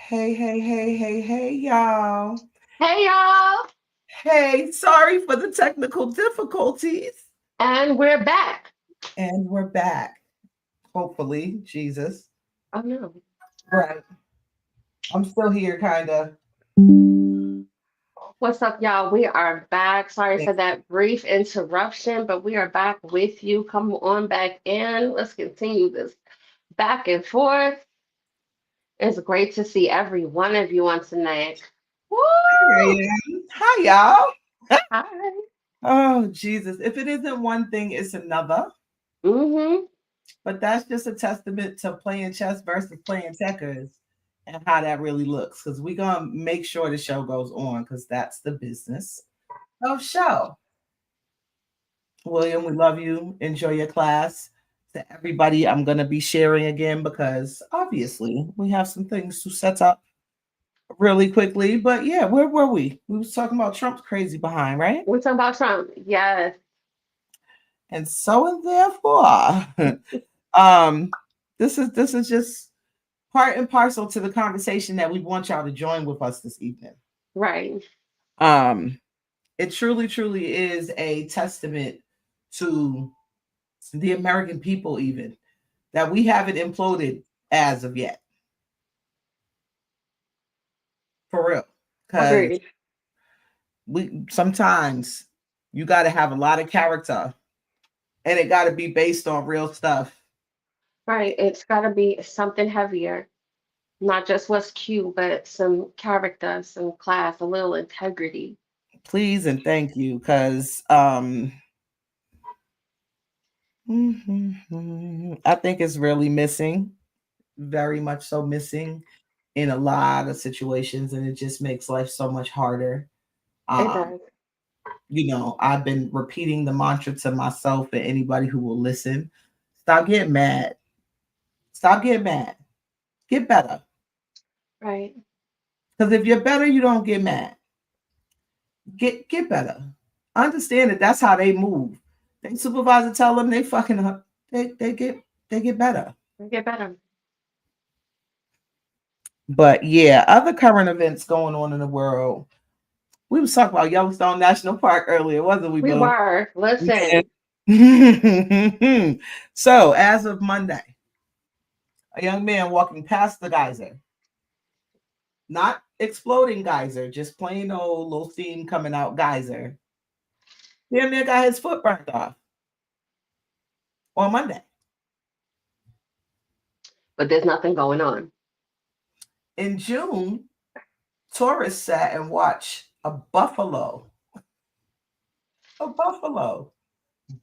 Hey, y'all. Hey y'all, Hey, sorry for the technical difficulties. and we're back. And we're back. Hopefully, Jesus. Oh no. Right. I'm still here, kind of. What's up, y'all? We are back. Sorry for that brief interruption, but we are back with you. Come on back in. Let's continue this back and forth. It's great to see every one of you on tonight. Woo! Hi, y'all. Hi. Oh, Jesus. If it isn't one thing, it's another. Mm-hmm. But that's just a testament to playing chess versus playing checkers and how that really looks. Because we're going to make sure the show goes on because that's the business of show. William, we love you. Enjoy your class. To everybody, I'm going to be sharing again because obviously we have some things to set up really quickly. But yeah, where were we? We was talking about Trump's crazy behind, right? We're talking about Trump. Yes. And so and therefore, um, this is just part and parcel to the conversation that we want y'all to join with us this evening. Right. Um, it truly is a testament to the American people, even that we haven't imploded as of yet, for real. Because Agreed. we sometimes you got to have a lot of character, and it got to be based on real stuff. Right. It's got to be something heavier. Not just what's cute, but some character, some class, a little integrity. Please and thank you, because I think it's really missing, very much so missing in a lot of situations, and it just makes life so much harder. It Um, does. I've been repeating the mantra to myself and anybody who will listen: stop getting mad. Stop getting mad. Get better. Right. Because if you're better, you don't get mad. Get better. Understand that that's how they move. They supervisor tell them they fucking up. They get better. We get better. But yeah, other current events going on in the world. We was talking about Yellowstone National Park earlier, wasn't we, We Boo? were. Listen. So as of Monday, a young man walking past the geyser, not exploding geyser, just plain old little steam coming out geyser. Damn near got his foot burned off on Monday. But there's nothing going on. In June, tourists sat and watched a buffalo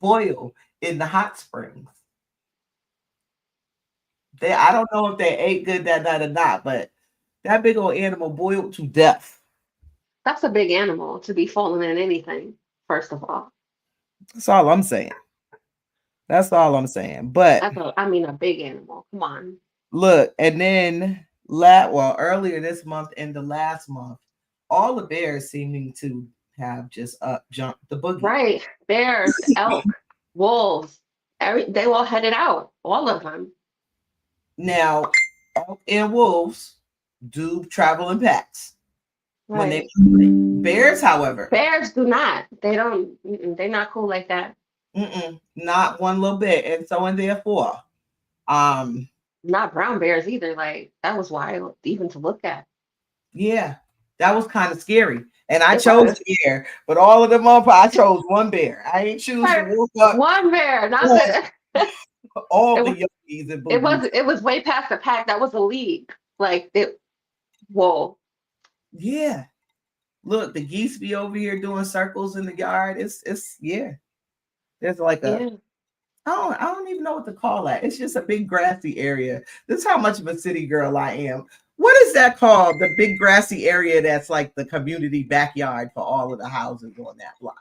boil in the hot springs. I don't know if they ate good that night or not, but that big old animal boiled to death. That's a big animal to be falling in anything, first of all. That's all I'm saying. That's all I'm saying. But I mean, a big animal. Come on. look, and then earlier this month and the last month, all the bears seeming to have just up jumped the boogie. Right. Bears, elk, wolves. They all headed out. All of them. Now, elk and wolves do travel in packs when they Right. migrate. Bears, however, Bears do not. They don't. They're not cool like that. not one little bit. And so, and therefore, um, Not brown bears either. Like, that was wild even to look at. yeah, that was kind of scary. And I It chose was. a bear, but all of them up, I chose one bear. I ain't choose to Right. whoop up One bear, not all, the all it the was yogis and it boobies. was it was way past the pack. That was a league. Like it whoa. Yeah, look, the geese be over here doing circles in the yard. It's yeah. There's like a Yeah. I don't even know what to call that. It's just a big grassy area. This is how much of a city girl I am. What is that called? The big grassy area that's like the community backyard for all of the houses on that block.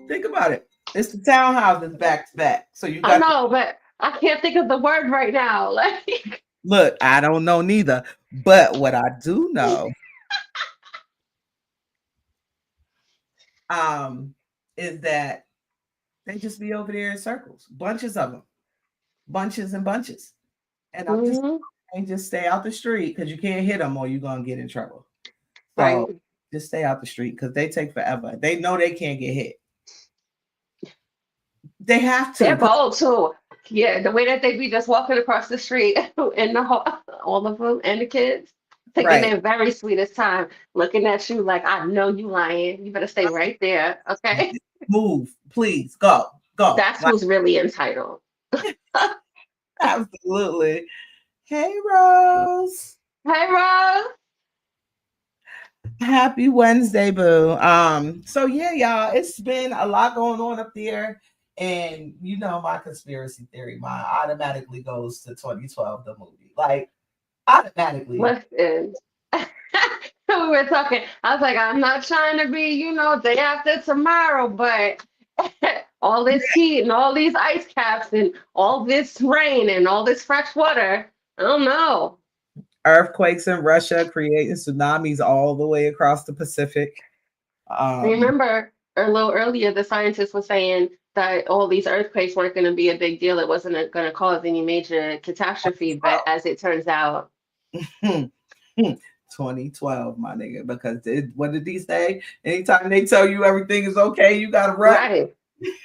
Think about it. It's the townhouses back to back. So you I got know, but I can't think of the word right now. Like look, I don't know neither. But what I do know um is that They just be over there in circles, bunches of them, bunches and bunches. And I'm just Hmm. and just stay out the street because you can't hit them or you're gonna get in trouble. So Right. just stay out the street because they take forever. They know they can't get hit. They have to. They're 'Cause bold too. Yeah, the way that they be just walking across the street and all of them and the kids taking right, their very sweetest time, looking at you like, I know you lying. You better stay right there. Okay. move, please, go, go. That's Like who's really entitled. absolutely. Hey Rose. Hey, Rose. Happy Wednesday, boo. So yeah, y'all, it's been a lot going on up there. And you know my conspiracy theory, mine automatically goes to 2012, the movie. Like automatically. Listen. We were talking. I was like, I'm not trying to be, day after tomorrow, but all this heat and all these ice caps and all this rain and all this fresh water. I don't know. Earthquakes in Russia creating tsunamis all the way across the Pacific. Um, Remember, a little earlier, the scientists were saying that all these earthquakes weren't going to be a big deal. It wasn't going to cause any major catastrophe, but as it turns out, 2012, my nigga, because what did he say? Anytime they tell you everything is okay, you gotta run. right,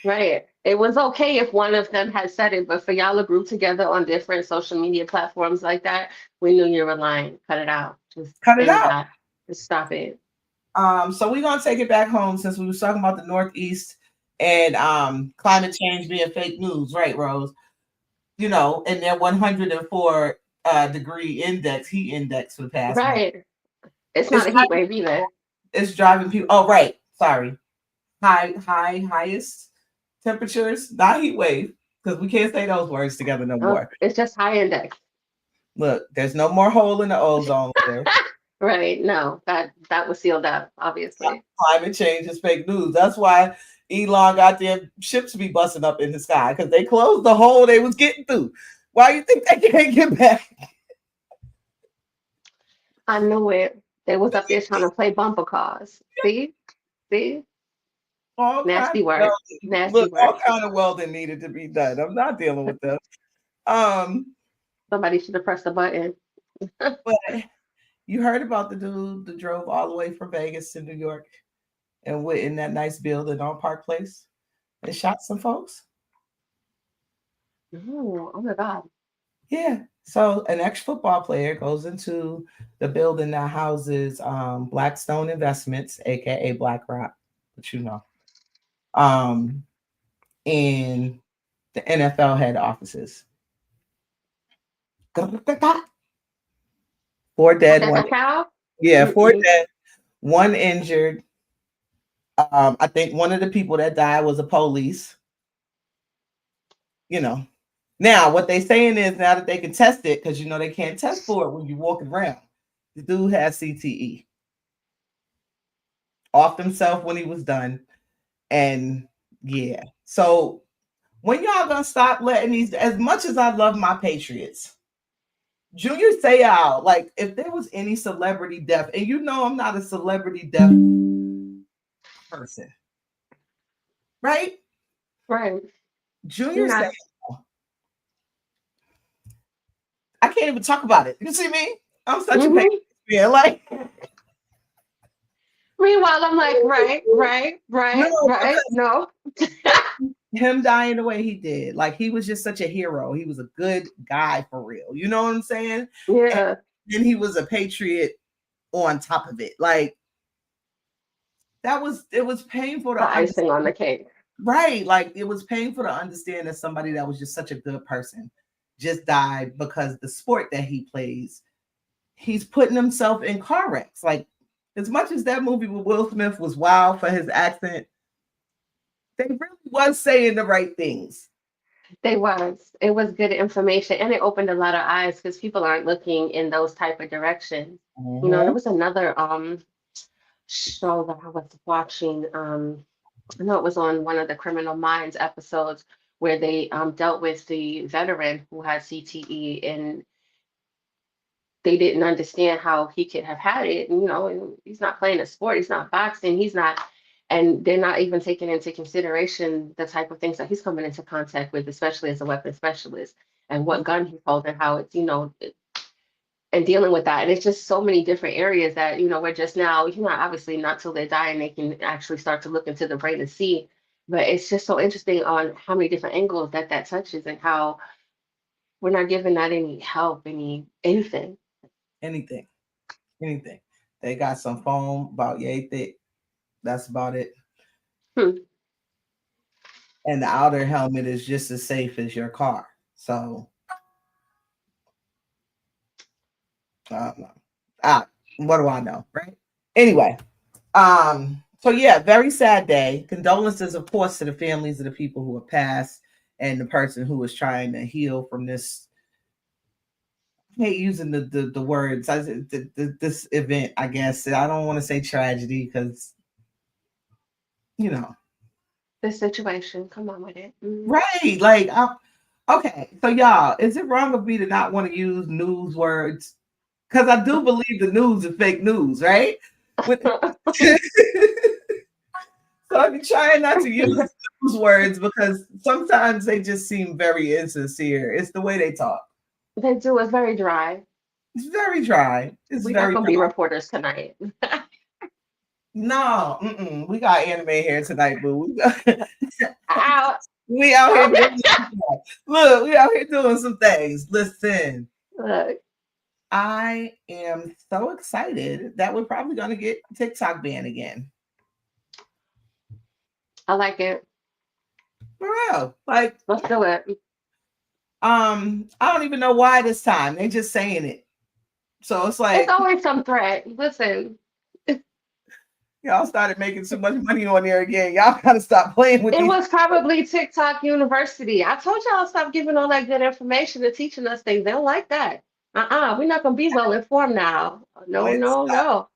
right. It was okay if one of them had said it, but for y'all to group together on different social media platforms like that, we knew you were lying. Cut it out. Just Cut it end out. that. Just stop it. So we're gonna take it back home since we was talking about the Northeast and climate change being fake news, right, Rose? You know, and their 104 degree index, heat index for the past month. Right. It's It's not a heat wave either. it's driving people. Oh, right. Sorry. Highest temperatures, not heat wave, because we can't say those words together no more. It's just high index. Look, there's no more hole in the ozone layer. Right. No, that was sealed up, obviously. Climate change is fake news. That's why Elon got their ships be busting up in the sky because they closed the hole they was getting through. Why you think they can't get back? I knew it. They was up there trying to play bumper cars. See? See? All kind Nasty of work. welding. Nasty Look, all work. kind of welding needed to be done. I'm not dealing with this. Um, Somebody should have pressed the button. but you heard about the dude that drove all the way from Vegas to New York and went in that nice building on Park Place and shot some folks? Oh my God. Yeah. So an ex-football player goes into the building that houses Blackstone Investments, aka BlackRock, but you know, um, and the NFL head offices. Four dead, one. Cow? Yeah, four Mm-mm. dead, one injured. I think one of the people that died was a police. You know, now what they saying is now that they can test it because you know they can't test for it when you're walking around. The dude has CTE off himself when he was done. And yeah. So when y'all gonna stop letting these as much as I love my Patriots, Junior Seau, like if there was any celebrity death, and you know I'm not a celebrity death person, right? Right. You're Junior not. Seau, I can't even talk about it. You see me? I'm such a Patriots Hmm. fan. Like Meanwhile, I'm like, right, right, no, right, right. No. him dying the way he did, like he was just such a hero. He was a good guy for real. You know what I'm saying? And Yeah. then he was a patriot on top of it. Like that was it was painful to The understand. icing on the cake. Right. Like it was painful to understand that somebody that was just such a good person just died because the sport that he plays, he's putting himself in car wrecks. Like as much as that movie with Will Smith was wild for his accent, they really was saying the right things. They was. It was good information and it opened a lot of eyes because people aren't looking in those type of directions. There Mhm. was another show that I was watching. I know it was on one of the Criminal Minds episodes where they dealt with the veteran who had CTE and they didn't understand how he could have had it. And, he's not playing a sport, he's not boxing, he's not. And they're not even taking into consideration the type of things that he's coming into contact with, especially as a weapons specialist, and what gun he's holding, how it's, and dealing with that. And it's just so many different areas that, we're just now, obviously not till they die and they can actually start to look into the brain and see. But it's just so interesting on how many different angles that touches, and how we're not giving that any help, anything. Anything, anything. They got some foam about yay thick. That's about it. Hmm. And the outer helmet is just as safe as your car. So, I don't know. What do I know, right? Anyway, so yeah, very sad day. Condolences, of course, to the families of the people who have passed and the person who was trying to heal from this. I hate using the words. This event, I guess. I don't want to say tragedy because, you know, This situation, come on with it. right? Like, okay. So, y'all, is it wrong of me to not want to use news words? Because I do believe the news is fake news, right? With so I've been trying not to use those words because sometimes they just seem very insincere. It's the way they talk. They do. It's very dry. It's very dry. It's We're not very gonna be reporters tonight. no. We got anime here tonight, boo. Ow. We out here doing look. We out here doing some things. Listen, Look, I am so excited that we're probably gonna get TikTok banned again. I like it. For real, like Let's do it. I don't even know why this time. They just saying it. So it's It's like always some threat. Listen, y'all started making too much money on there again. Y'all gotta stop playing with it these. was probably TikTok University. I told y'all stop giving all that good information and teaching us things. They don't like that. We're not gonna be well informed now. No, It no, stopped no.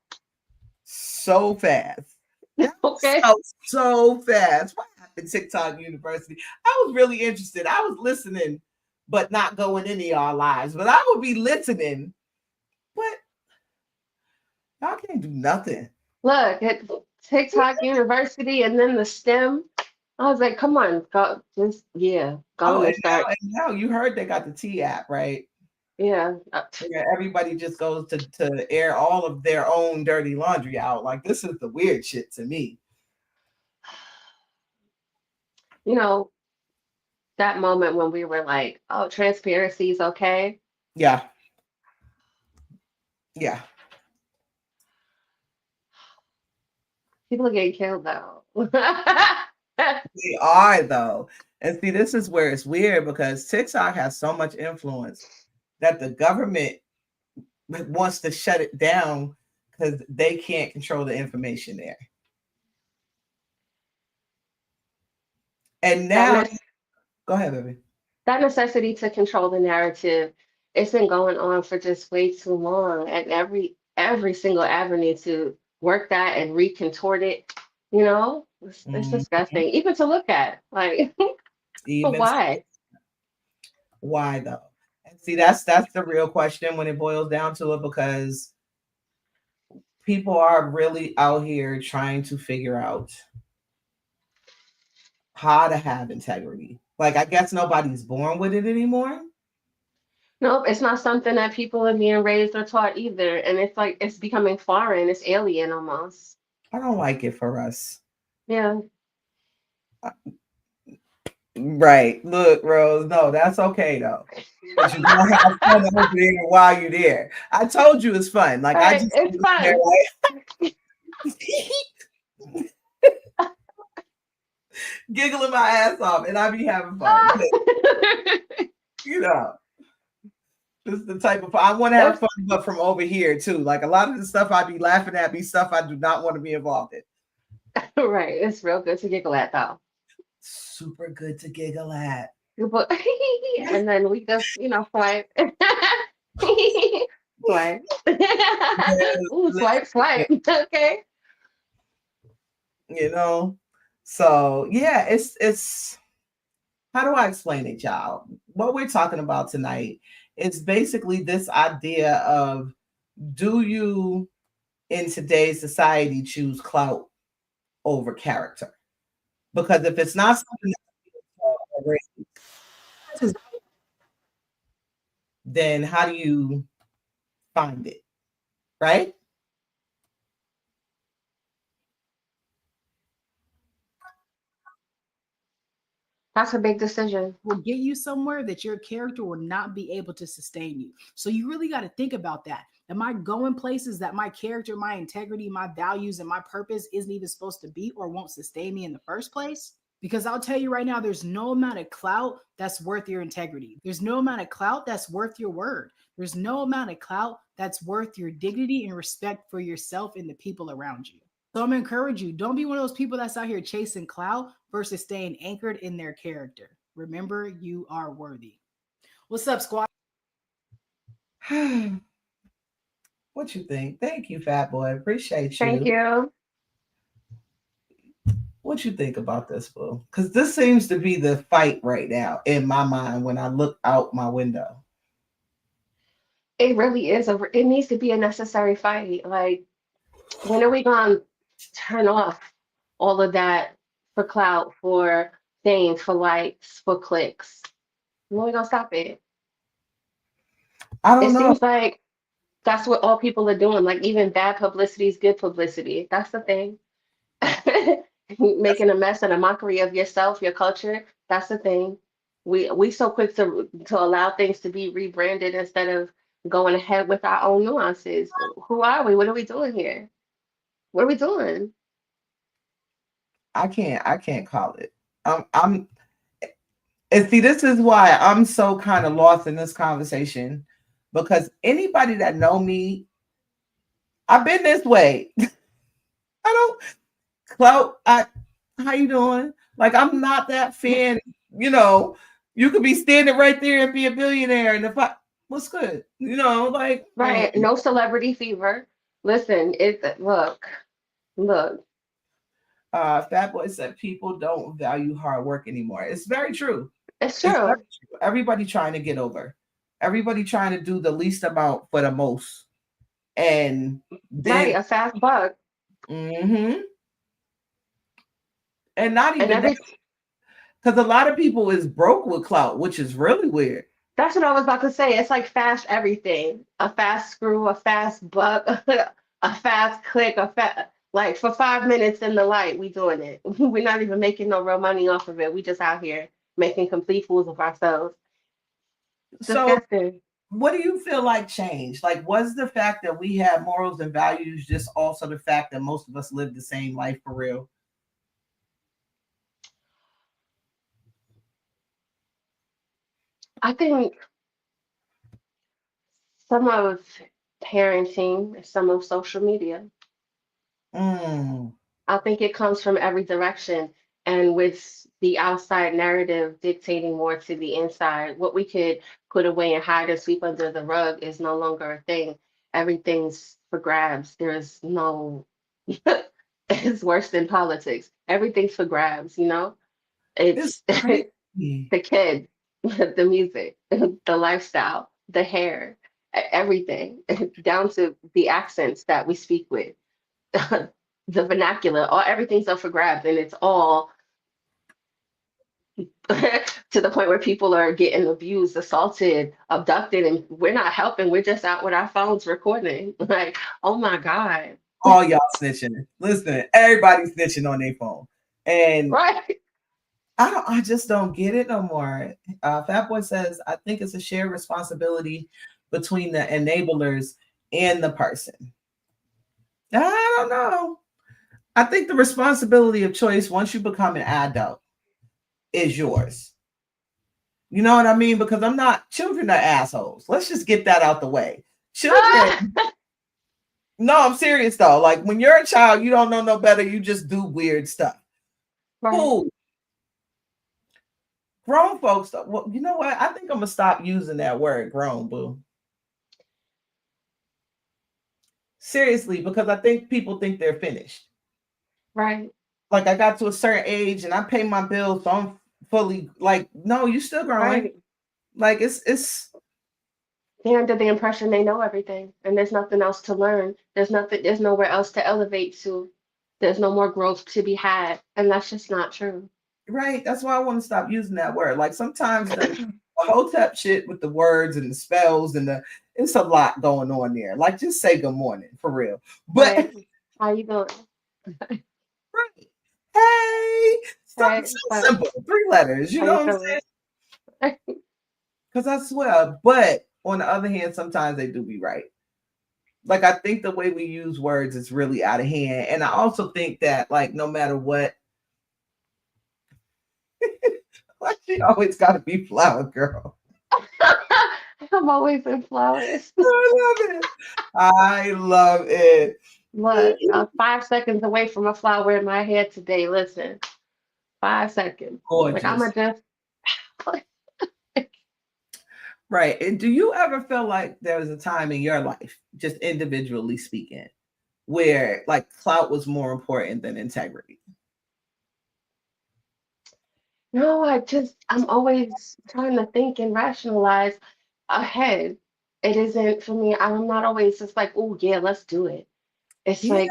so fast. That was Okay. so fast. What happened, TikTok University? I was really interested. I was listening, but not going into y'all lives. But I would be listening, but y'all can't do nothing. Look at TikTok University and then the STEM. I was like, come on, go, just yeah, go Oh, on and start. and now you heard they got the T app, right? Yeah, Where everybody just goes to air all of their own dirty laundry out. Like this is the weird shit to me. you know that moment when we were like, oh, transparency is okay. Yeah, yeah, People are getting killed though. they are though. And see, this is where it's weird because TikTok has so much influence that the government wants to shut it down because they can't control the information there. And that now, go ahead, baby. that necessity to control the narrative, it's been going on for just way too long, and every single avenue to work that and recontort it, it's Mhm. disgusting even to look at, like. But Even why? why though? And see, that's the real question when it boils down to it because people are really out here trying to figure out how to have integrity. Like I guess nobody's born with it anymore. Nope, it's not something that people are being raised or taught either, and it's like it's becoming foreign, it's alien almost. I don't like it for us. Yeah. Right. Look, Rose. No, that's okay though. Because you're gonna have fun over there while you're there. I told you it's fun. Like All I right, just it's there fun. like giggling my ass off and I be having fun. You know, this is the type of I want to have It's fun, but from over here too. Like a lot of the stuff I be laughing at be stuff I do not want to be involved in. right. It's real good to giggle at though. Super good to giggle at. But and then we just, swipe. Swipe. Ooh, swipe, swipe. Okay. You know, so yeah, it's how do I explain it, y'all? What we're talking about tonight is basically this idea of do you in today's society choose clout over character. Because if it's not something that's already, then how do you find it? Right? That's a big decision. Will get you somewhere that your character will not be able to sustain you. So you really got to think about that. Am I going places that my character, my integrity, my values, and my purpose isn't even supposed to be or won't sustain me in the first place? Because I'll tell you right now, there's no amount of clout that's worth your integrity. There's no amount of clout that's worth your word. There's no amount of clout that's worth your dignity and respect for yourself and the people around you. So I'm gonna encourage you, don't be one of those people that's out here chasing clout versus staying anchored in their character. Remember, you are worthy. What's up, squad? What you think? Thank you, Fat Boy. Appreciate Thank you. you. What you think about this, Boo? Because this seems to be the fight right now in my mind when I look out my window. It really is it needs to be a necessary fight. Like, when are we gonna turn off all of that for clout, for things, for likes, for clicks? When are we gonna stop it? I It don't know. seems like that's what all people are doing. Like, even bad publicity is good publicity. That's the thing. Making a mess and a mockery of yourself, your culture, that's the thing. We so quick to allow things to be rebranded instead of going ahead with our own nuances. Who are we? What are we doing here? What are we doing? I can't call it. I'm and see, this is why I'm so kind of lost in this conversation because anybody that know me, I've been this way. I don't Clout. How you doing? Like I'm not that fan. You know, you could be standing right there and be a billionaire, and if I what's good, like Right. No celebrity fever. Listen, look, Fat Boy said people don't value hard work anymore. It's very true. it's It's very true. true. Everybody trying to get over. Everybody trying to do the least amount for the most. And then Right, a fast buck. hmm and not And even that, because a lot of people is broke with clout, which is really weird. that's what I was about to say. It's like fast everything. A fast screw, a fast buck, a fast click, a fast like for 5 minutes in the light, we doing it. We're not even making no real money off of it. We just out here making complete fools of ourselves. It's So disgusting. what do you feel like changed? Like, was the fact that we have morals and values just also the fact that most of us live the same life for real? I think some of parenting, some of social media. Mm. I think it comes from every direction. And with the outside narrative dictating more to the inside, what we could put away and hide and sweep under the rug is no longer a thing. Everything's for grabs. There's no, it's worse than politics. Everything's for grabs, you know? It's It's crazy. the kid, the music, the lifestyle, the hair, everything, down to the accents that we speak with. The vernacular, all everything's up for grabs, and it's all to the point where people are getting abused, assaulted, abducted, and we're not helping. We're just out with our phones recording. Like, oh my God. All y'all snitching. Listen, everybody snitching on their phone. And Right. I just don't get it no more. Fat Boy says, I think it's a shared responsibility between the enablers and the person. I don't know. I think the responsibility of choice once you become an adult is yours. You know what I mean? Because I'm not, children are assholes. Let's just get that out the way. Children, Ah! no, I'm serious though. Like when you're a child, you don't know no better. You just do weird stuff. Right. Cool. Grown folks, well, you know what? I think I'm gonna stop using that word grown, boo. Seriously, because I think people think they're finished. Right. Like I got to a certain age and I pay my bills, so I'm fully like, no, you still growing. Right. Like it's They're under the impression they know everything, and there's nothing else to learn. There's nowhere else to elevate to. there's no more growth to be had, and that's just not true. Right. That's why I want to stop using that word. Like sometimes the hotep shit with the words and the spells and it's a lot going on there. Like just say good morning for real. But Right? How you doing? right. Hey, something Right? so But simple. 3 letters. You how know you what I'm feeling? saying? Because I swear. But on the other hand, sometimes they do be right. Like I think the way we use words is really out of hand. And I also think that like no matter what, like she always gotta be flower girl. I'm always in flowers. I love it. I love it. Look, I was 5 seconds away from a flower in my head today. Listen, 5 seconds. Like I'm Gorgeous. a just Right. And do you ever feel like there was a time in your life, just individually speaking, where like clout was more important than integrity? no, I'm always trying to think and rationalize ahead. It isn't for me. I'm not always just like, oh yeah, let's do it. It's Yeah. like,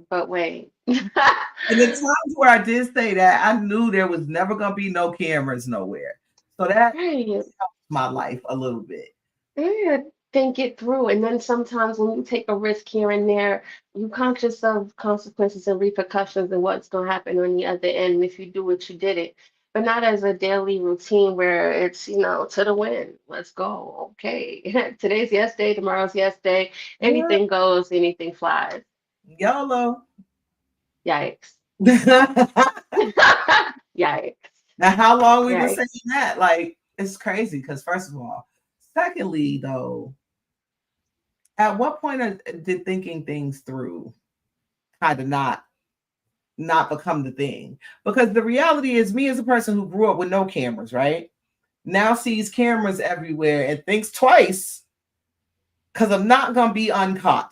but wait. And the times where I did say that, I knew there was never gonna be no cameras nowhere. So that Right. helped my life a little bit. Yeah, think it through. And then sometimes when you take a risk here and there, you conscious of consequences and repercussions and what's going to happen on the other end. If you do it, you did it. But not as a daily routine where it's, to the wind. Let's go. Okay. Today's yes day, tomorrow's yes day. Yeah. Anything goes, anything flies. YOLO. Yikes. Now, Yikes. how long we been Yikes. saying that? Like, it's crazy because first of all, secondly, though, at what point did thinking things through kind of not become the thing? Because the reality is, me as a person who grew up with no cameras, right? Now sees cameras everywhere and thinks twice because I'm not gonna be uncaught.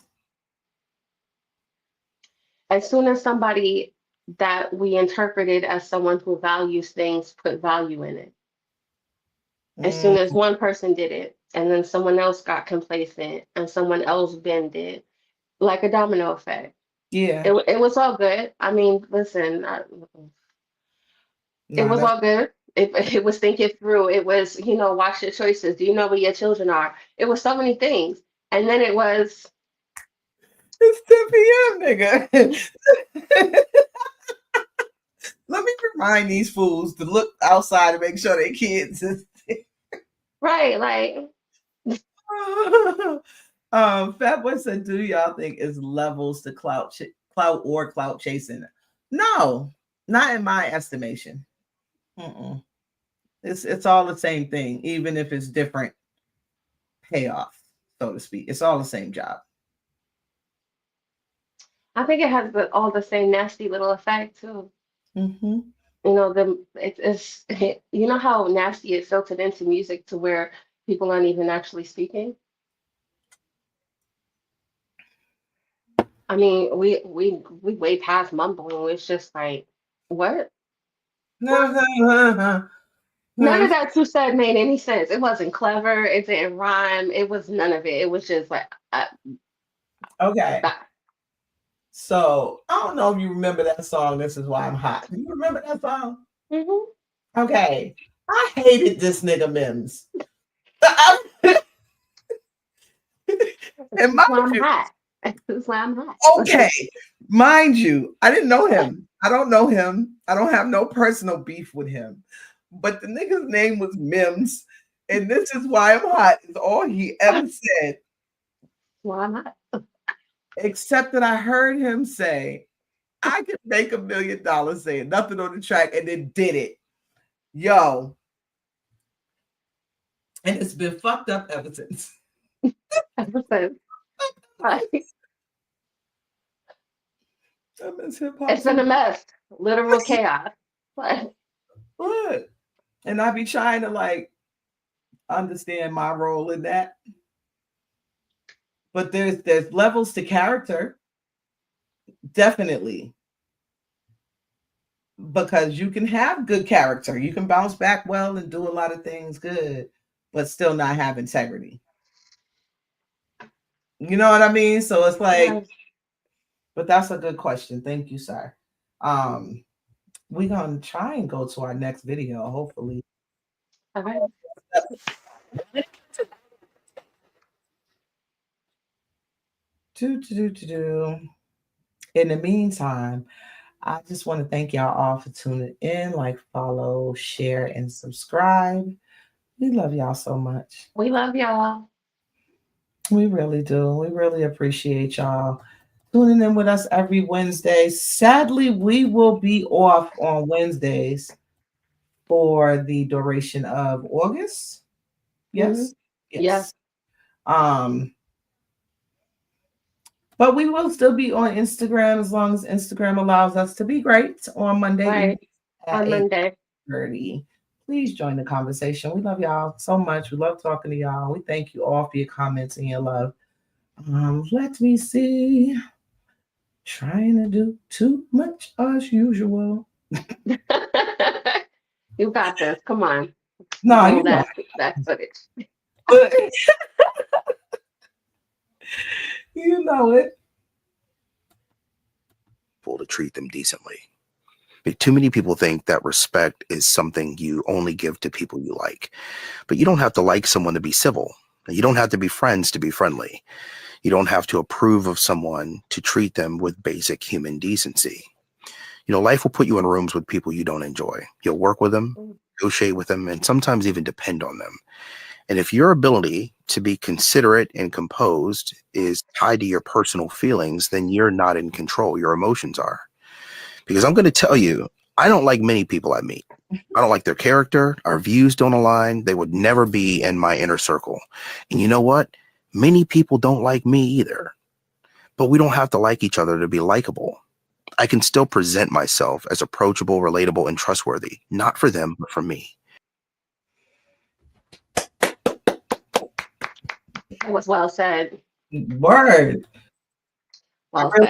As soon as somebody that we interpreted as someone who values things put value in it, as Mm, soon as one person did it and then someone else got complacent and someone else bended, like a domino effect. yeah, It was all good. I mean, listen, it no, was that's all good. It was think it through. It was, watch your choices. Do you know where your children are? It was so many things. And then it was, it's 10 p.m., nigga. Let me remind these fools to look outside and make sure their kids is right, like, Fatboy said, "Do y'all think it's levels to clout or clout chasing?" No, not in my estimation. Mm-mm. It's all the same thing, even if it's different payoff, so to speak. It's all the same job. I think it has all the same nasty little effect too. Mm-hmm. It's you know how nasty it filtered into music to where people aren't even actually speaking. I mean, we way past mumbling. It's just like, what? None of that you said made any sense. It wasn't clever. It didn't rhyme. It was none of it. It was just like, Okay. bah. So I don't know if you remember that song. This is why I'm hot. Do you remember that song? Mhm. Okay. I hated this nigga Mims. This And is mind why I'm you, hot. This is why I'm hot. okay, mind you, I didn't know him. I don't know him. I don't have no personal beef with him. But the nigga's name was Mims, and this is why I'm hot is all he ever said, Why I'm hot. except that I heard him say, I could make $1 million saying nothing on the track and then did it. Yo. And it's been fucked up ever since. Ever since. Like, I miss hip hop it's been a so mess. Literal chaos. Like, much. And I be trying to like understand my role in that. But there's levels to character, definitely. Because you can have good character. You can bounce back well and do a lot of things good, but still not have integrity. You know what I mean? So it's like yes. But that's a good question. Thank you, sir. Um, we're gonna try and go to our next video, hopefully. Okay. Do. In the meantime, I just want to thank y'all all for tuning in. Like, follow, share, and subscribe. We love y'all so much. We love y'all. We really do. We really appreciate y'all tuning in with us every Wednesday. Sadly, we will be off on Wednesdays for the duration of August. Hmm. Yes. Yes. Yes. Um, but we will still be on Instagram as long as Instagram allows us to be great on Monday evening Right. at On Monday. 8:30. Please join the conversation. We love y'all so much. We love talking to y'all. We thank you all for your comments and your love. Let me see. Trying to do too much as usual. You got this. Come on. No, Roll you know, that footage. you know it. To treat them decently. But too many people think that respect is something you only give to people you like. But you don't have to like someone to be civil. You don't have to be friends to be friendly. You don't have to approve of someone to treat them with basic human decency. Life will put you in rooms with people you don't enjoy. You'll work with them, negotiate with them, and sometimes even depend on them. And if your ability to be considerate and composed is tied to your personal feelings, then you're not in control. Your emotions are. Because I'm going to tell you, I don't like many people I meet. I don't like their character. Our views don't align. They would never be in my inner circle. And you know what? Many people don't like me either. But we don't have to like each other to be likable. I can still present myself as approachable, relatable, and trustworthy, not for them, but for me. It was well said. Word. Well I really,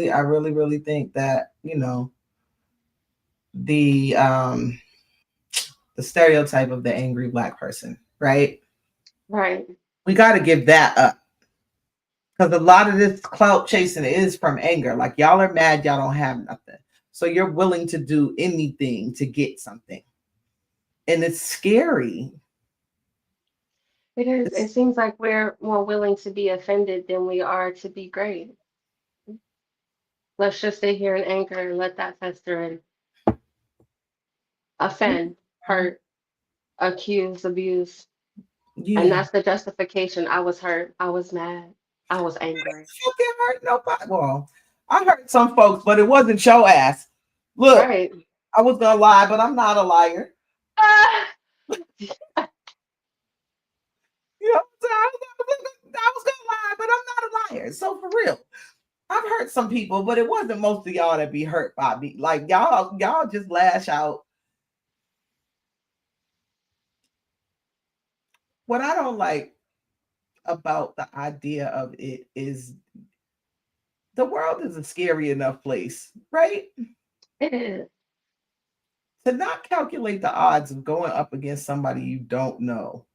said. I really think that, the the stereotype of the angry black person, right? Right. We got to give that up. Because a lot of this clout chasing is from anger. Like, y'all are mad, y'all don't have nothing. So you're willing to do anything to get something. And it's scary. It is. It It's, seems like we're more willing to be offended than we are to be great. Let's just sit here in anger and let that fester and offend, hurt, accuse, abuse. And yeah. that's the justification. I was hurt. I was mad. I was angry. Fucking hurt nobody. Well, I hurt some folks, but it wasn't your ass. Look, Right. I was going to lie, but I'm not a liar. Ah! You know what I'm saying? I was going to lie, but I'm not a liar. So for real. I've hurt some people, but it wasn't most of y'all that be hurt by me. Like y'all just lash out. What I don't like about the idea of it is the world is a scary enough place, right? It is. To not calculate the odds of going up against somebody you don't know.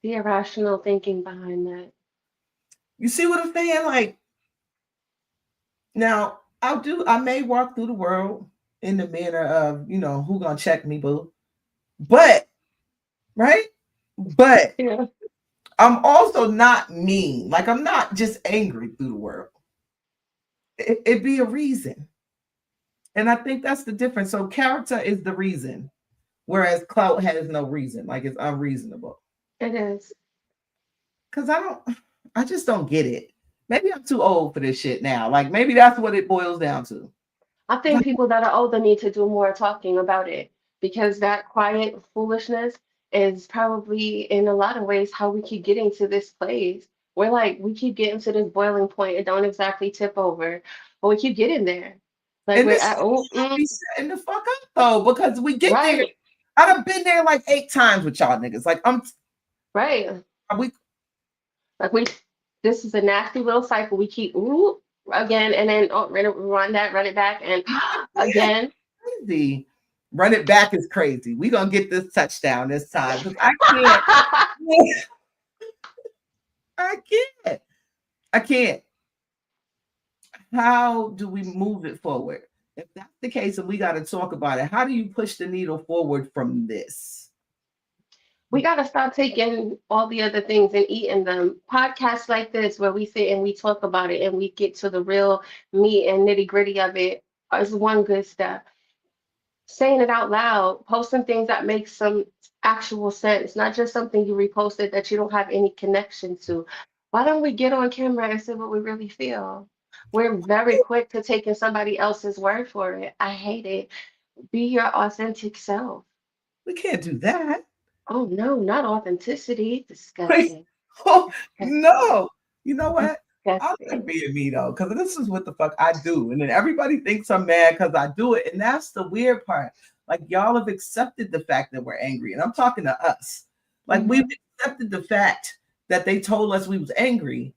The irrational thinking behind that. You see what I'm saying? Like, now I may walk through the world in the manner of, who gonna check me, boo. But, right? But Yeah. I'm also not mean. Like, I'm not just angry through the world. It be a reason. And I think that's the difference. So character is the reason, whereas clout has no reason. Like, it's unreasonable. It is. Cause I just don't get it. Maybe I'm too old for this shit now. Like, maybe that's what it boils down to. I think people that are older need to do more talking about it because that quiet foolishness is probably in a lot of ways how we keep getting to this place. We're like, we keep getting to this boiling point. It don't exactly tip over, but we keep getting there. Like And we're this at, shit oh, be setting the fuck up though, because we get there. right, I've been there like 8 times with y'all niggas. Like, right. we Like this is a nasty little cycle. We keep, ooh, again, and then oh, run that, run it back, and again. crazy. Run it back is crazy. We gonna get this touchdown this time because I can't. I can't. I can't. How do we move it forward? If that's the case, and we got to talk about it, how do you push the needle forward from this? We got to stop taking all the other things and eating them. Podcasts like this, where we sit and we talk about it and we get to the real meat and nitty gritty of it, is one good step. Saying it out loud, posting things that make some actual sense, not just something you reposted that you don't have any connection to. Why don't we get on camera and say what we really feel? We're very quick to taking somebody else's word for it. I hate it. Be your authentic self. We can't do that. Oh no, not authenticity. Wait, Disgusting. oh, Disgusting. no. You know what? I'm Disgusting. not being me though, because this is what the fuck I do. And then everybody thinks I'm mad because I do it. And that's the weird part. Like, y'all have accepted the fact that we're angry. And I'm talking to us. Like, we've accepted the fact that they told us we was angry.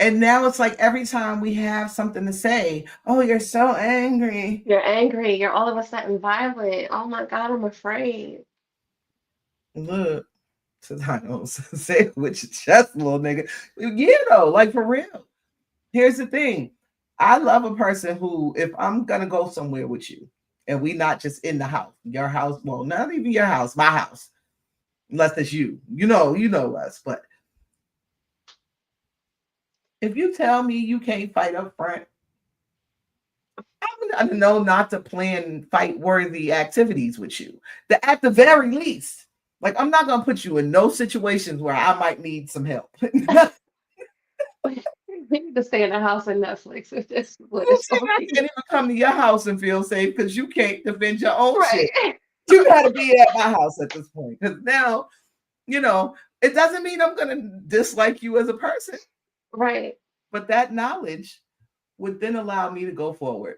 And now it's like every time we have something to say, oh, you're so angry. You're angry. You're all of a sudden violent. Oh my God, I'm afraid. Look, I don't say it with your chest, little nigga. Yeah, though, like for real. Here's the thing. I love a person who, if I'm gonna go somewhere with you, and we not just in the house, your house, well, not even your house, my house, unless it's you. You know us. But if you tell me you can't fight up front, I'm gonna know not to plan fight worthy activities with you. At the very least, like I'm not gonna put you in no situations where I might need some help. We need to stay in the house and Netflix if this is what Well, it's see, gonna I be. can't even come to your house and feel safe because you can't defend your own shit. Right. You got to be at my house at this point because now, it doesn't mean I'm going to dislike you as a person, Right. but that knowledge would then allow me to go forward.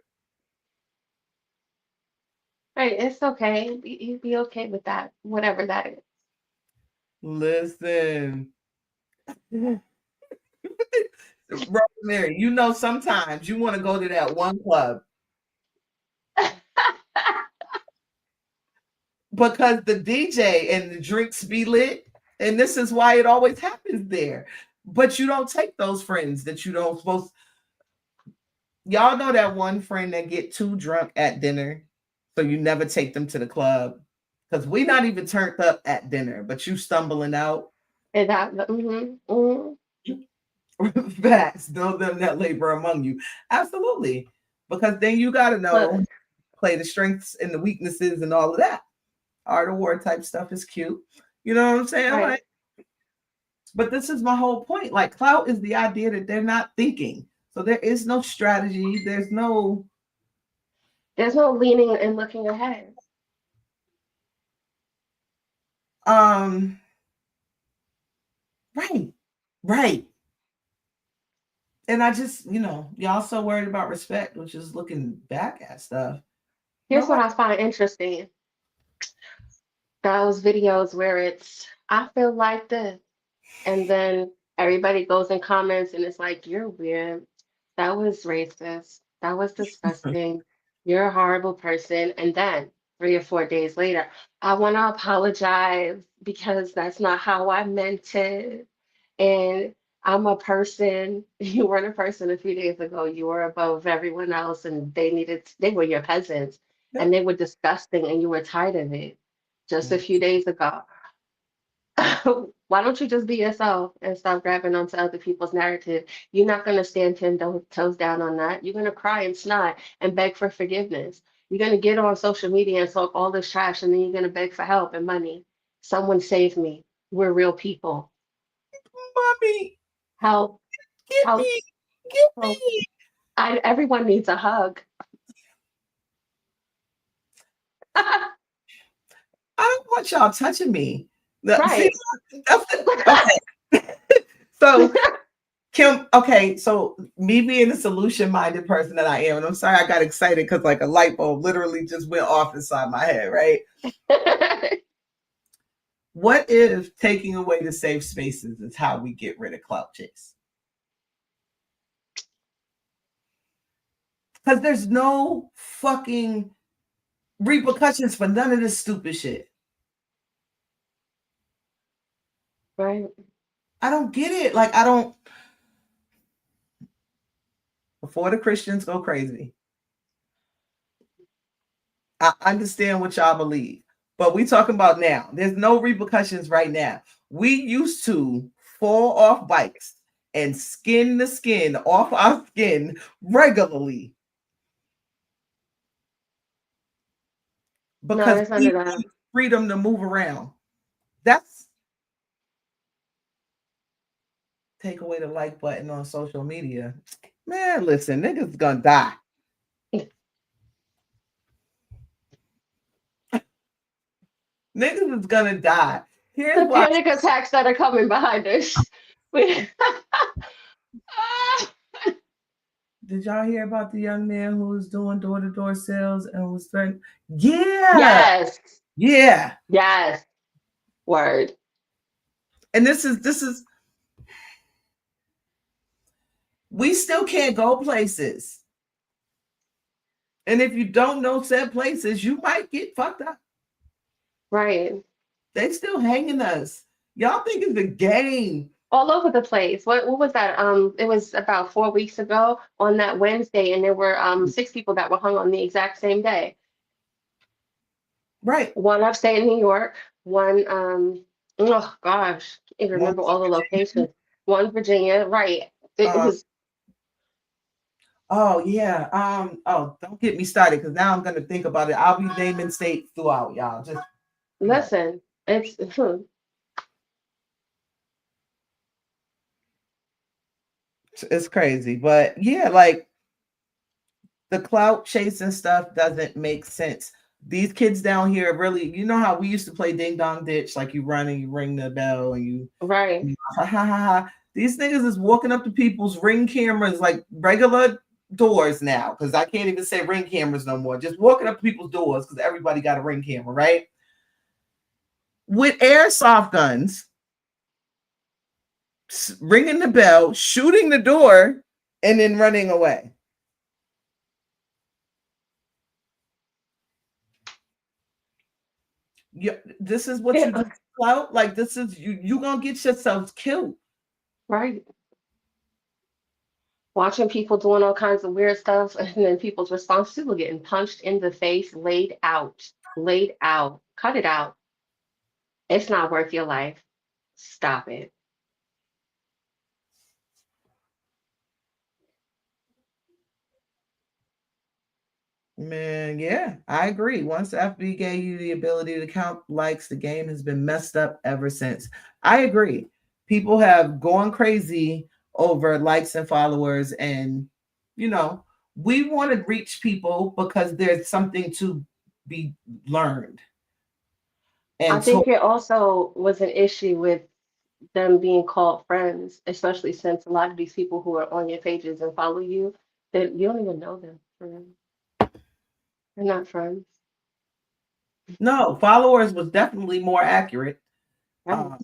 Right. It's okay. You'd be okay with that, whatever that is. Listen, Rosemary, sometimes you want to go to that one club because the DJ and the drinks be lit. And this is why it always happens there. But you don't take those friends that you don't supposed. Y'all know that one friend that get too drunk at dinner, so you never take them to the club because we not even turned up at dinner, but you stumbling out. And that, Facts, know them that labor among you. Absolutely, because then you got to know, Look, play the strengths and the weaknesses and all of that. Art of war type stuff is cute. You know what I'm saying? right. Like, but this is my whole point. Like, clout is the idea that they're not thinking. So there is no strategy. There's no There's no leaning and looking ahead. right. Right. And I just, y'all so worried about respect, which is looking back at stuff. Here's what Nobody I find interesting. Those videos where it's, I feel like this. And then everybody goes and comments and it's like, you're weird. That was racist. That was disgusting. You're a horrible person. And then 3 or 4 days later, I want to apologize because that's not how I meant it. And I'm a person. You weren't a person a few days ago. You were above everyone else, and they were your peasants, yeah. and they were disgusting, and you were tired of it just a few days ago. Why don't you just be yourself and stop grabbing onto other people's narrative? You're not going to stand 10 toes down on that. You're going to cry and snot and beg for forgiveness. You're going to get on social media and talk all this trash, and then you're going to beg for help and money. Someone save me. We're real people. Mommy, Help, get help, me, get help. me. Everyone needs a hug. I don't want y'all touching me. See, Right. okay. So Kim, okay, so me being the solution-minded person that I am, and I'm sorry I got excited because like a light bulb literally just went off inside my head, right? What if taking away the safe spaces is how we get rid of clout chase? Because there's no fucking repercussions for none of this stupid shit. Right. I don't get it. Like, I don't. Before the Christians go crazy, I understand what y'all believe, but we talking about now. There's no repercussions right now. We used to fall off bikes and skin the skin off our skin regularly No, because there's none we of that. need freedom to move around. That's take away the like button on social media. Man, listen, niggas gonna die. Niggas is gonna die. Here's The why. panic attacks that are coming behind us. We- Did y'all hear about the young man who was doing door-to-door sales and was threatened? Yeah, yes. yeah. Yes. Word. And this is we still can't go places. And if you don't know said places, you might get fucked up. Right. They still hanging us. Y'all think it's a game. All over the place. What was that? It was about 4 weeks ago on that Wednesday, and there were 6 people that were hung on the exact same day. Right. One upstate New York, one oh gosh, can't even One, remember all the locations. One Virginia, right. It uh, was oh yeah. Oh, don't get me started because now I'm gonna think about it. I'll be naming states throughout, y'all. Just no. listen, it's It's crazy. But yeah, like the clout chasing stuff doesn't make sense. These kids down here really, you know how we used to play ding dong ditch, like you run and you ring the bell and you right, ha ha ha ha. These niggas is walking up to people's ring cameras like regular doors now, because I can't even say ring cameras no more. Just walking up to people's doors because everybody got a ring camera, right? With airsoft guns, ringing the bell, shooting the door, and then running away. Yeah, this is what you do, yeah, clout. Like this is you gonna get yourselves killed. right. Watching people doing all kinds of weird stuff, and then people's response to getting punched in the face, laid out, laid out. Cut it out. It's not worth your life. Stop it. Man, yeah, I agree. Once FB gave you the ability to count likes, the game has been messed up ever since. I agree. People have gone crazy over likes and followers, and you know, we want to reach people because there's something to be learned I and think told. it also was an issue with them being called friends, especially since a lot of these people who are on your pages and follow you, that you don't even know them. For real. They're not friends. No, followers was definitely more accurate. Right. Um,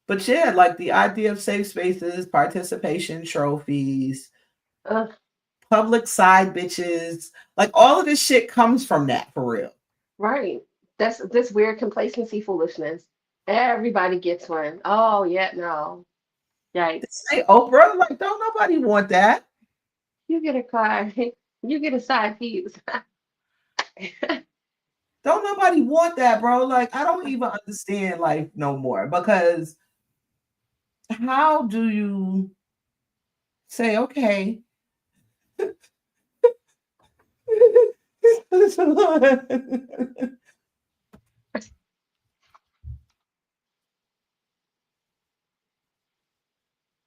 but yeah, like the idea of safe spaces, participation trophies, Ugh, public side bitches, like all of this shit comes from that for real. right. That's this weird complacency foolishness. Everybody gets one. Oh, yeah, no. Yikes. Say Oprah, like don't nobody want that. You get a car. You get a side piece. Don't nobody want that, bro. Like I don't even understand life no more because how do you say okay?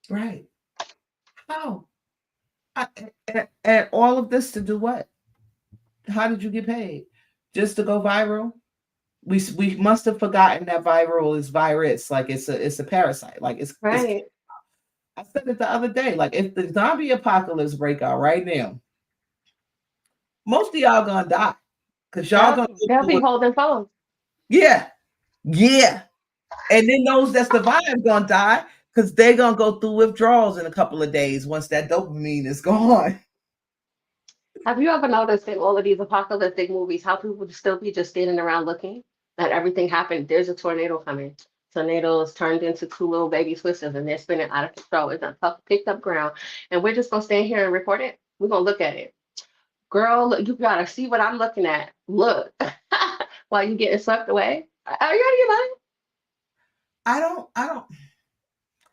Right. How? I, and all of this to do what? How did you get paid? Just to go viral? We must have forgotten that viral is virus. Like it's a parasite. Like it's. Right. I said it the other day. Like if the zombie apocalypse break out right now, most of y'all gonna die because y'all Yep. gonna go They'll through be it. holding phones. Yeah, yeah. And then those that survive gonna die because they're gonna go through withdrawals in a couple of days once that dopamine is gone. Have you ever noticed in all of these apocalyptic movies how people would still be just standing around looking that everything happened? There's a tornado coming. tornadoes turned into two little baby twisters and they're spinning out of control. It's a tough picked up ground. And we're just gonna stand here and record it. We're gonna look at it. Girl, look, you gotta see what I'm looking at. Look. While you getting swept away. Are you out of your mind? I don't,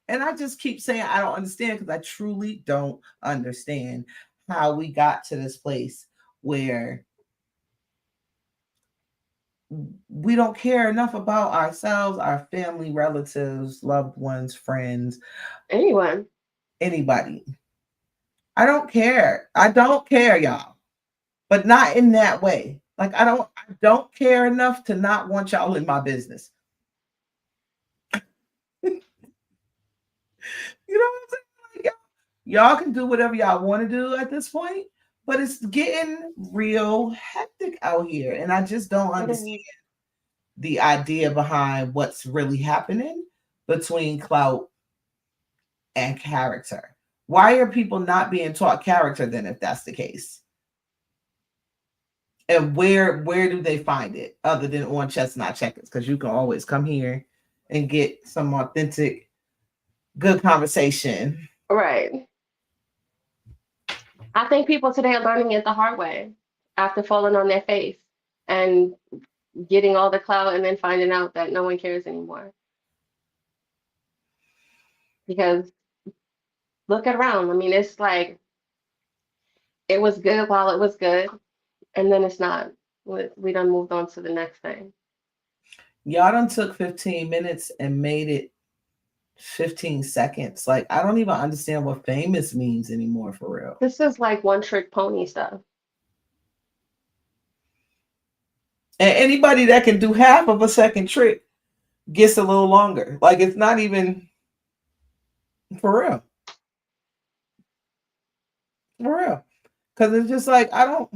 and I just keep saying I don't understand because I truly don't understand how we got to this place where we don't care enough about ourselves, our family, relatives, loved ones, friends, Anyone. anybody. I don't care. I don't care, y'all. But not in that way. Like I don't care enough to not want y'all in my business. You know what I'm saying? Like, y'all can do whatever y'all want to do at this point, but it's getting real hectic out here. And I just don't understand the idea behind what's really happening between clout and character. Why are people not being taught character then if that's the case? And where do they find it other than on Chestnut Checkers? Because you can always come here and get some authentic, good conversation. Right. I think people today are learning it the hard way after falling on their face and getting all the clout and then finding out that no one cares anymore. Because look at around. I mean, it's like it was good while it was good, and then it's not. We done moved on to the next thing. Y'all done took 15 minutes and made it 15 seconds. Like, I don't even understand what famous means anymore for real. This is like one trick pony stuff. And anybody that can do half of a second trick gets a little longer. Like, it's not even for real. For real. Because it's just like, I don't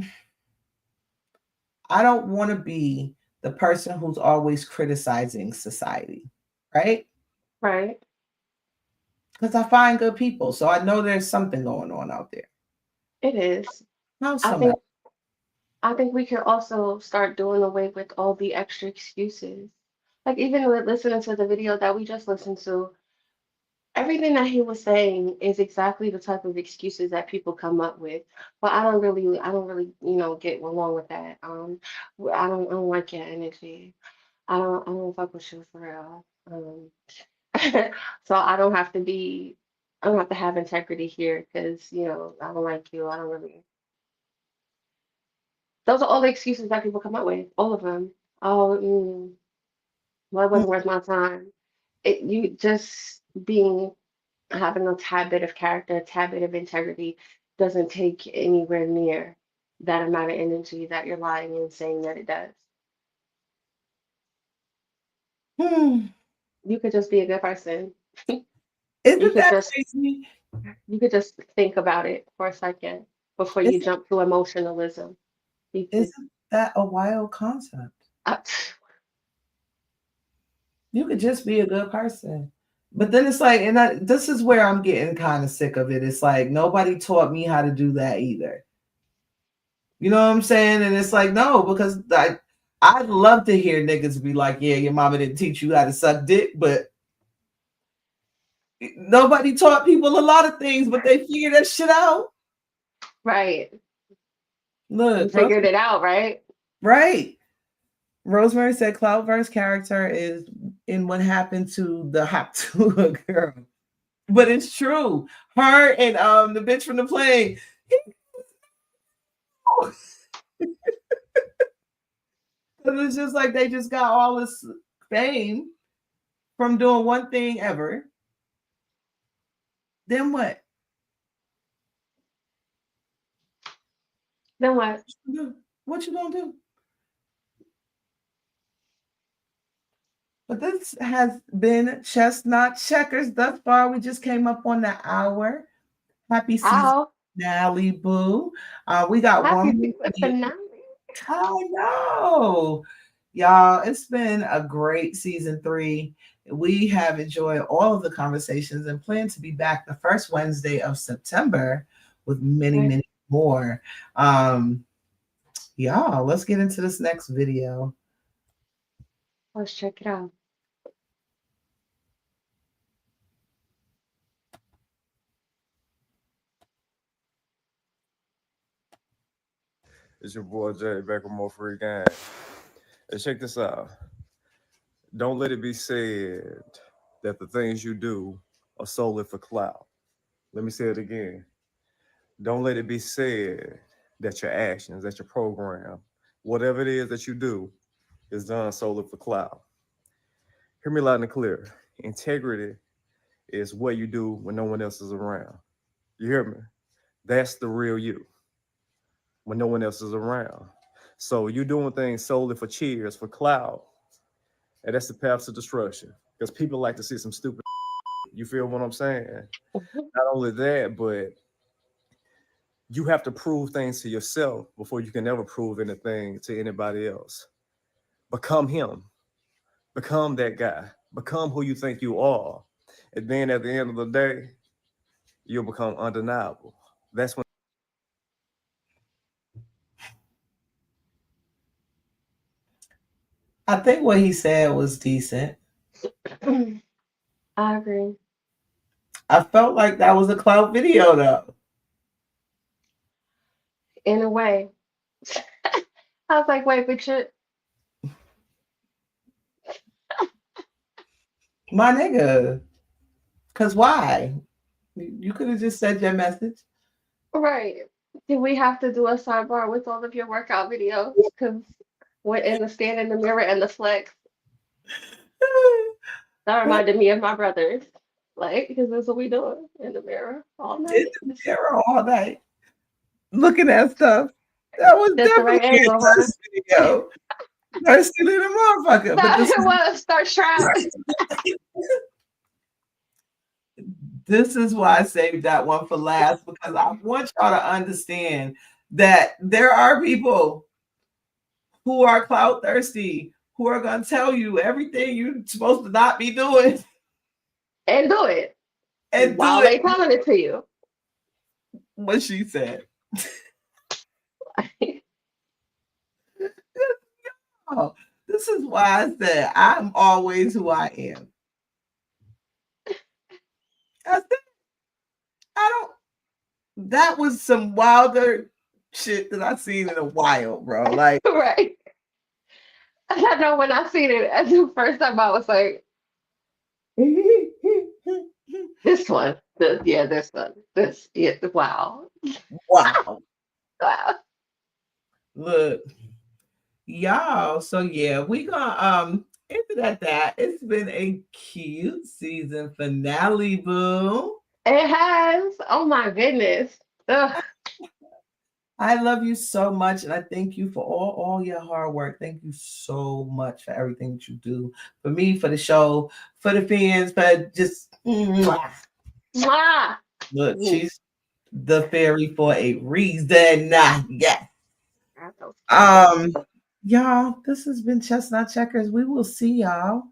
want to be the person who's always criticizing society. Right? Right. Because I find good people. So I know there's something going on out there. It is. How's I some think I think we can also start doing away with all the extra excuses. Like even with listening to the video that we just listened to, everything that he was saying is exactly the type of excuses that people come up with. But I don't really, get along with that. I don't like your energy. I don't fuck with you for real. So I don't have to have integrity here because, I don't like you. I don't really. Those are all the excuses that people come up with, all of them. Oh, well, it wasn't worth my time. You just being having a tad bit of character, a tad bit of integrity doesn't take anywhere near that amount of energy that you're lying and saying that it does. Hmm. You could just be a good person. You Isn't could that just crazy? you could just think about it for a second before you Isn't, jump to emotionalism. You could, isn't that a wild concept? uh, You could just be a good person. But then it's like, this is where I'm getting kind of sick of it. It's like nobody taught me how to do that either. You know what I'm saying? And it's like, no, because I'd love to hear niggas be like, yeah, your mama didn't teach you how to suck dick, but nobody taught people a lot of things, but they figured that shit out. right. You Look, figured it out, right? right. Rosemary said Cloudverse character is in what happened to the hot Tua girl. But it's true. Her and the bitch from the plane. It's just like they just got all this fame from doing one thing ever. Then what? Then what? What you gonna do? But this has been Chestnut Checkers thus far. We just came up on the hour. Happy season Ow. finale, boo. We got Happy one more season video. finale. I know. Y'all, it's been a great season 3. We have enjoyed all of the conversations and plan to be back the first Wednesday of September with many, Right. many more. Y'all, let's get into this next video. Let's check it out. It's your boy Jay back with more free game. Hey, check this out. Don't let it be said that the things you do are solely for clout. Let me say it again. Don't let it be said that your actions, that your program, whatever it is that you do, is done solely for clout. Hear me loud and clear. Integrity is what you do when no one else is around. You hear me? That's the real you when no one else is around. So you doing things solely for cheers, for clout, and that's the path to destruction. Because people like to see some stupid. You feel what I'm saying? Not only that, but you have to prove things to yourself before you can ever prove anything to anybody else. Become him. Become that guy. Become who you think you are. And then at the end of the day, you'll become undeniable. That's when I think what he said was decent. I agree. I felt like that was a Clout video though. In a way. I was like, wait, but you My nigga. Cause why? You could have just said your message. right. Do we have to do a sidebar with all of your workout videos? Because we're in the stand in the mirror and the flex. That reminded me of my brothers. Like, because that's what we doing in the mirror all In night. the mirror all night, looking at stuff. That was That's the right definitely a angle, huh? thirst video. Thirsty little motherfucker. But That it was start trap. this is why I saved that one for last, because I want y'all to understand that there are people who are clout thirsty, who are gonna tell you everything you're supposed to not be doing And do it and do while it. they telling it to you. What she said. Oh, this is why I said I'm always who I am. I said, I don't. That was some wilder shit that I've seen in a while, bro. Like, Right. I know when I seen it as the first time, I was like, this one. Yeah, this one. This, yeah, wow. wow. Wow. Look, y'all. So yeah, we gonna end it at that. It's been a cute season finale, boo. It has. Oh my goodness. Ugh. I love you so much, and I thank you for all your hard work. Thank you so much for everything that you do for me, for the show, for the fans, for just mwah. Mwah. Look. She's the fairy for a reason. Yes. Um, y'all, this has been Chestnut Checkers. We will see y'all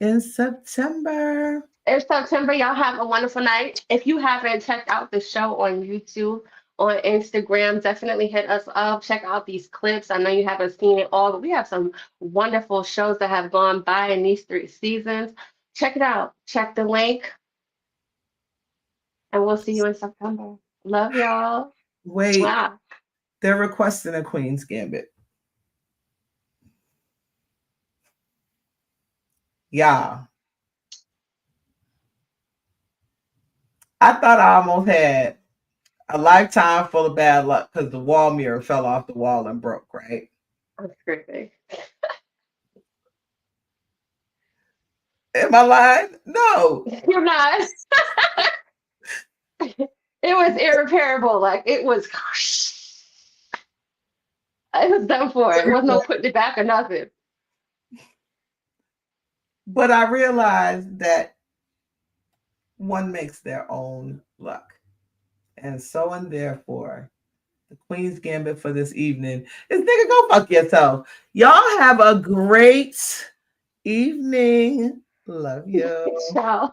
in September. It's September. Y'all have a wonderful night. If you haven't checked out the show on YouTube, on Instagram, definitely hit us up. Check out these clips. I know you haven't seen it all, but we have some wonderful shows that have gone by in these 3 seasons. Check it out. Check the link, and we'll see you in September. Love y'all. Wait, Wow. they're requesting a Queen's Gambit. Yeah. I thought I almost had a lifetime full of bad luck because the wall mirror fell off the wall and broke, right? That's creepy. Am I lying? No. You're not. It was irreparable. Like it was done for. It was no putting it back or nothing. But I realized that one makes their own luck. And so and therefore, the Queen's Gambit for this evening is nigga, go fuck yourself. Y'all have a great evening. Love you. Ciao.